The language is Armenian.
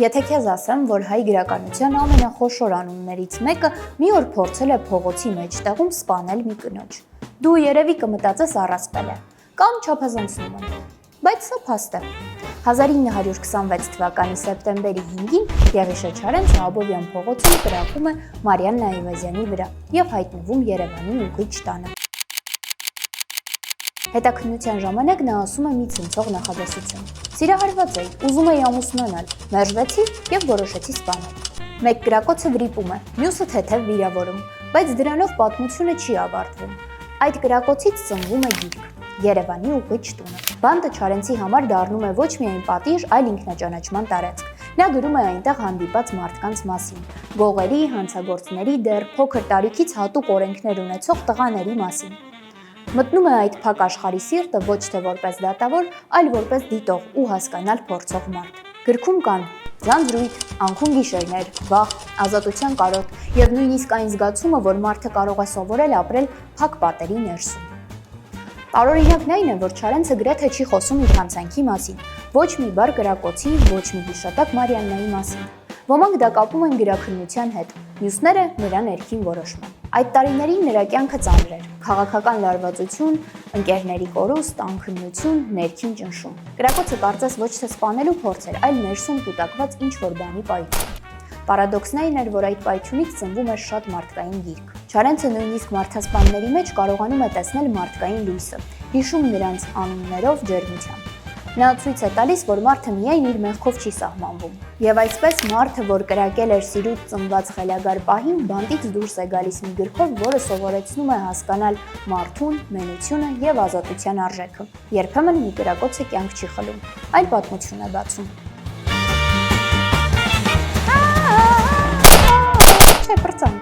Եթե քեզ ասեմ, որ հայ գրականության ամենախոշոր անուններից մեկը մի օր փորձել է փողոցի մեջտեղում սպանել մի կնոջ, դու երևի կմտածես առասպել է, կամ չափազանցնում եմ, բայց սա փաստ է։ 1926 թվականի սեպտեմբերի 5-ին Գեղիշե Չարենցը Աբովյան փողոցում կրակում է Մարիաննա Այվազյանի վրա եւ հայտնվում Երևանի ուղիչ տանը։ Հետաքննության ժամանակ նա ասում է մի ցնցող նախադասություն. «Սիրահարված էի, ուզում էի ամուսնանալ, մերժվեցի եւ որոշեցի սպանել»։ Մեկ կրակոցը վրիպում է, մյուսը թեթև վիրավորում, բայց դրանով պատմությունը չի ավարտվում։ Այդ կրակոցից ծնվում է գիրք Երևանի ուղիչ տունը։ Բանտը Չարենցի համար դառնում է ոչ միայն պատիժ, այլ ինքնաճանաչման տարածք։ Նա գրում է այնտեղ հանդիպած մարդկանց մասին, գողերի, հանցագործների, դեռ փոքր տարիքից հատուկ օրենքներ ունեցող տղաների մասին։ Մտնում է այդ փակ աշխարհի սիրտը ոչ թե որպես դատավոր, այլ որպես դիտող ու հասկանալ փորձող մարդ։ Գրքում կան ձանձրույթ, անքուն գիշերներ, վախ, ազատության կարոտ եւ նույնիսկ այն զգացումը, որ մարդը կարող է սովորել ապրել փակ պատերի ներսում։ Տարօրինակն այն է, որ Չարենցը գրեթե չի խոսում իր հանցանքի մասին, ոչ մի բառ կրակոցի, ոչ մի հիշատակ Մարիաննայի մասին։ Ոմանք դա կապում են գրաքննության հետ, մյուսները նրա ներքին որոշման։ Այդ տարիներին նրա կյանքը ծանր էր, քաղաքական լարվածություն, ընկերների կորուստ, անքննություն, ներքին ճնշում։ Կրակոցը կարծես ոչ թե սպանելու փորձ էր, այլ ներսում կուտակված ինչ-որ բանի պայթյուն։ Պարադոքսն այն էր, որ այդ պայթյունից ծնվում էր շատ մարդկային գիրք։ Չարենցը նույնիսկ մարդասպանների մեջ կարողանում է տեսնել մարդկային լույսը, հիշում նրանց անուններով, ջերմությամբ։ Նա ցույց է տալիս, որ մարդը միայն իր մեղքով չի սահմանվում։ Եվ այսպես մարդը, որ կրակել էր սիրուց ծնված խելագար պահին, բանտից դուրս է գալիս մի գրքով, որը սովորեցնում է հասկանալ մարդուն, մենությունը եւ ազատության արժեքը։ Երբեմն մի կրակոցը կյանք չի խլում, այլ պատմություն է բացում։ Չէ, բրծանք։